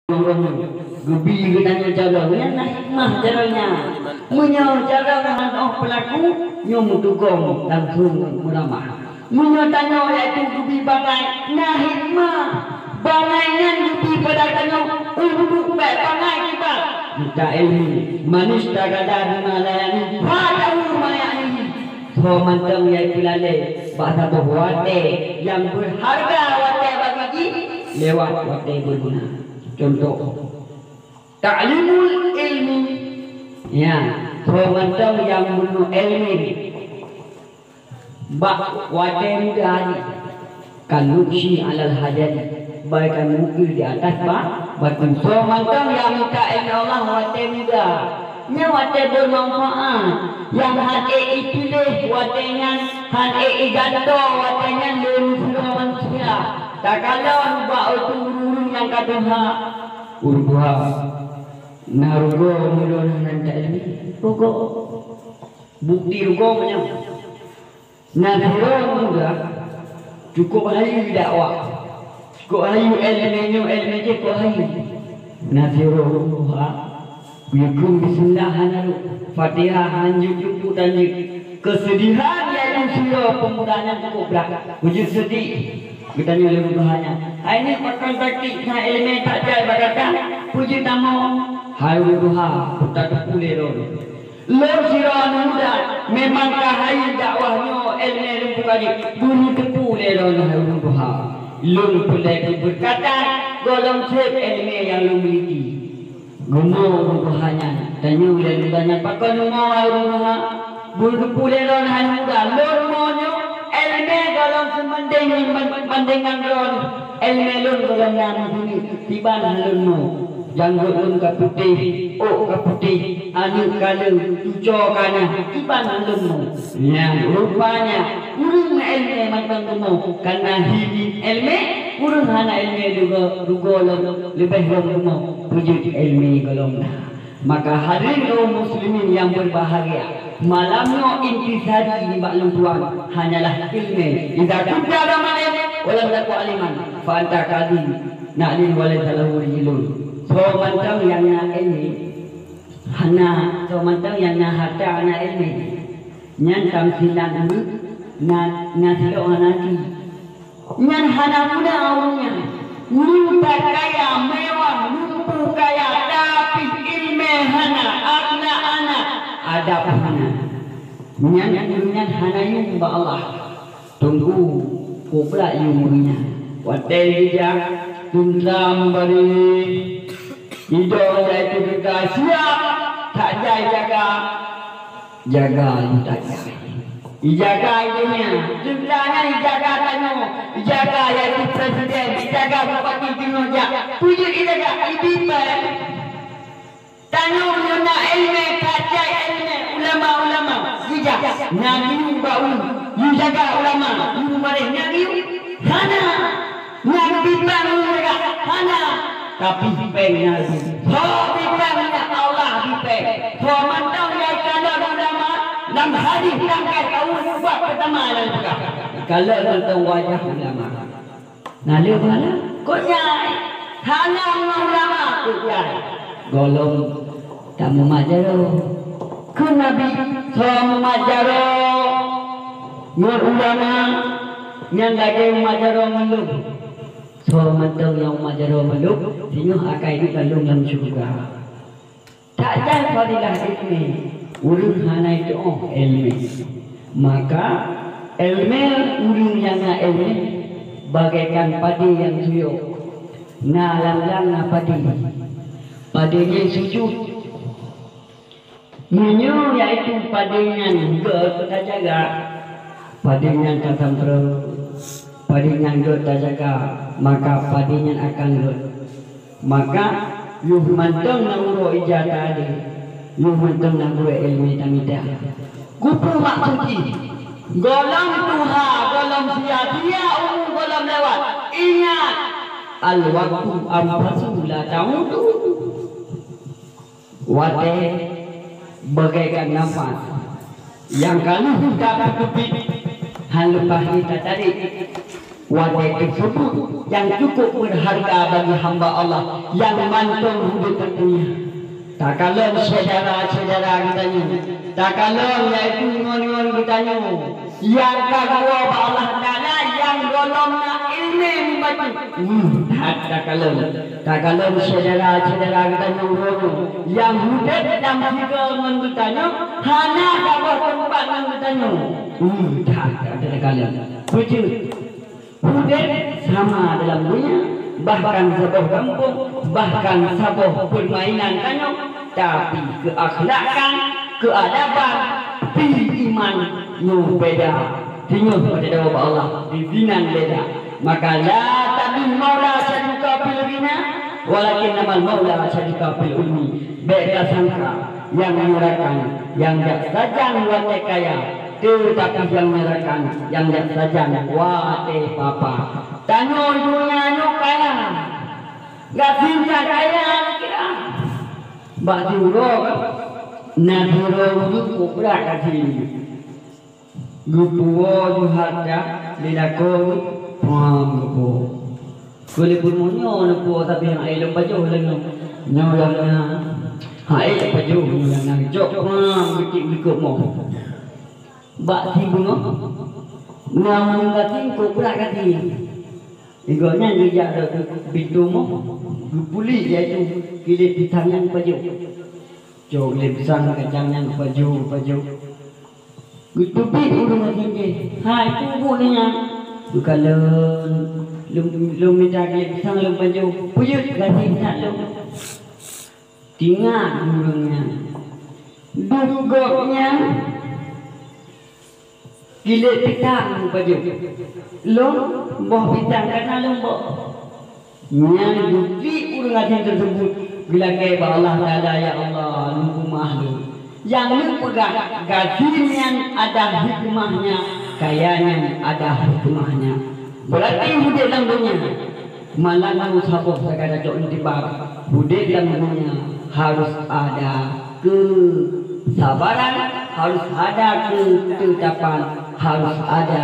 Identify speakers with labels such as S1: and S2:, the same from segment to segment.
S1: Gebi tanya cara mana hikmah caranya menyo cara dengan pelaku nyo mutugong langsung muramah menyo tanya itu gebi bangai nah hikmah bangainya gebi pada tanya untuk baik bangai kita ilmu manusia kadar malayani pada lumayani so mantang ya pilale bahasa wate yang berharga wate bagi lewat wate berguna. Contoh ta'limul ilmi ya pemantau yang bunuh ilmi bak waten dari kanuksi alal hajat baikkan mukil di atas batin pemantau yang minta ilmu Allah waten muda nya waten bermanfaat yang hati ipilih watennya hati igato watennya lembut manusia tak kalau bak urung yang kaduha urbuha narugo mulon nanda ilmi rugo bukti rugo nya narugo muda cukup hayu dakwah cukup hayu ilmu je cukup hayu narugo ha bikum bismillah hanaru fatihah hanjuk dan kesedihan yang siro pemudanya cukup berat wujud sedih kita nyuruh Tuhannya. Ini makan taktik na elemen tak jai bagatan. Puji tamu hayu Tuhan putar pulero. Lor siron muda memang kahai dakwahnya elemen bukaji bunyi pulero hayu Tuhan. Lor pulai berkata golong sep elemen yang lu miliki. Gumo Tuhannya dan nyuruh banyak pakai gumo hayu Tuhan. Bunyi pulero hayu muda lor monyo elme dalam sebandingan ron elme lun dalam nama bumi tiban halun mo janggut ka putih ka putih anu kalu tujo kana tiban halun mo yang rupanya urung elme matang mo karena hibi elme urung hana elme dugolong lebih mo wujud elme golong maka hari kaum muslimin yang berbahagia malamnya intisari di maklum Tuhan hanyalah ilmu idza kunta ramalan wala taku aliman fa anta kadi na'lin wala talahu rijlun so mantang yang na ilmu hana so mantang yang na hata na ilmu nyan tam silang na silo anati nyan hana muda awunya lupa kaya mewah lupa kaya tapi ilmu hana akna anak ada hana nyan hana yung ba Allah tunggu kubra yung nya watel dia tundam bari hido yaitu kita siap tak jaga tak dijaga itunya jumlahnya dijaga tanya dijaga yaitu presiden dijaga bupati Tinoja tujuh dijaga ibipan tanya ulama ilmu kaca ilmu ulama dijaga nabi bau dijaga ulama umare nabi hana nabi bang dijaga hana tapi pengnya pengnya Allah dipeng mantau ya kalau ulama dalam hadis tangkai kau buat pertama dan juga kalau tentang wajah ulama nale mana kok nyai hana ulama kok nyai golong tamu majaro kun nabi tamu majaro nur ulama yang lagi majaro meluk so mantau yang majaro meluk sino akai di kalung dalam surga tak ada fadilah ini urung hana itu ilmu maka ilmu urung yang ilmu bagaikan padi yang suyuk ngalang-lang padinya sujud menyo yaitu padinya kita jaga padinya kasampro padinya kita jaga maka padinya akan maka yuh mantong nanguro ijata ade yuh mantong nanguro ilmi tamida kupu maksuki golong tuha golong sia-sia golong lewat ingat al waktu ampasula ta'udu wate bagaikan nafas yang kalau kita tutupi hal lepas kita tarik Wadah tersebut yang cukup berharga bagi hamba Allah yang mantung hidup dunia. Tak kalah saudara-saudara kitanya, tak kalah yaitu ngon-ngon kitanya yang kagua Allah Ta'ala yang golongna ilmu membaca. Tak kalah saudara-saudara kitanya yang hidup dalam tiga mentanya hanya kagua tempat mentanya. Tak kalah. Puji. Hudet sama dalam dunia, bahkan sebuah kampung, bahkan sebuah permainan tanya, tapi keakhlakan, keadaban, iman yang beda. Tinggal pada dalam Allah, dibinan beda. Maka la tabi maula saduka fil ghina, walakin namal maula saduka fil ulmi. Beda sangka yang menyerahkan, yang tak sajang wate kaya. Tetapi yang menyerahkan, yang tak sajang wate papa. Tanyo dunia nyo kaya, gak cinta kaya kira. Bak juro, naduro ujuk kubra kasih. Gupuo juharja, lidako, gupo. Kulit pumunyo nupo tapi yang ay lumpajo lang nyo lang na. Ay lumpajo yang nangjok bitik-bikuk mo. Bak sibungo, namun kating kubra kasih. Igonya juga ada pintu mo, gupuli yaitu kilit pisang yang paju. Jauh kilit pisang kacang yang paju. Gutupi urung tinggi. Hai tubuhnya. Bukan lum minta kilit pisang lum paju. Puyut kasih lum. Tinggal urungnya. Dugoknya. Kilit pisang paju. Lom boh pisang karena lombok. Yang bukti urang yang tersebut bila ke Allah Taala ya Allah nunggu mahlu. Yang lu pegang gaji yang ada hikmahnya, kayanya ada hikmahnya. Berarti hudik dalam dunia. Malah nang saboh segala jok tibak. Hudik dalam dunia harus ada kesabaran, harus ada ketetapan, harus ada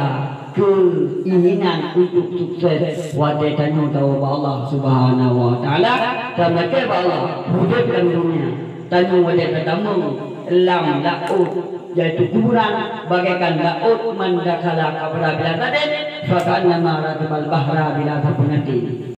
S1: keinginan untuk sukses. Wadai tanya tahu Allah Subhanahu Wa Taala dan mereka Allah hidup dalam dunia. Tanya wadai katamu lam laut yaitu kuburan bagaikan laut mandakala kabra bila tadi fakan nama ratibal bahra bila tapunati.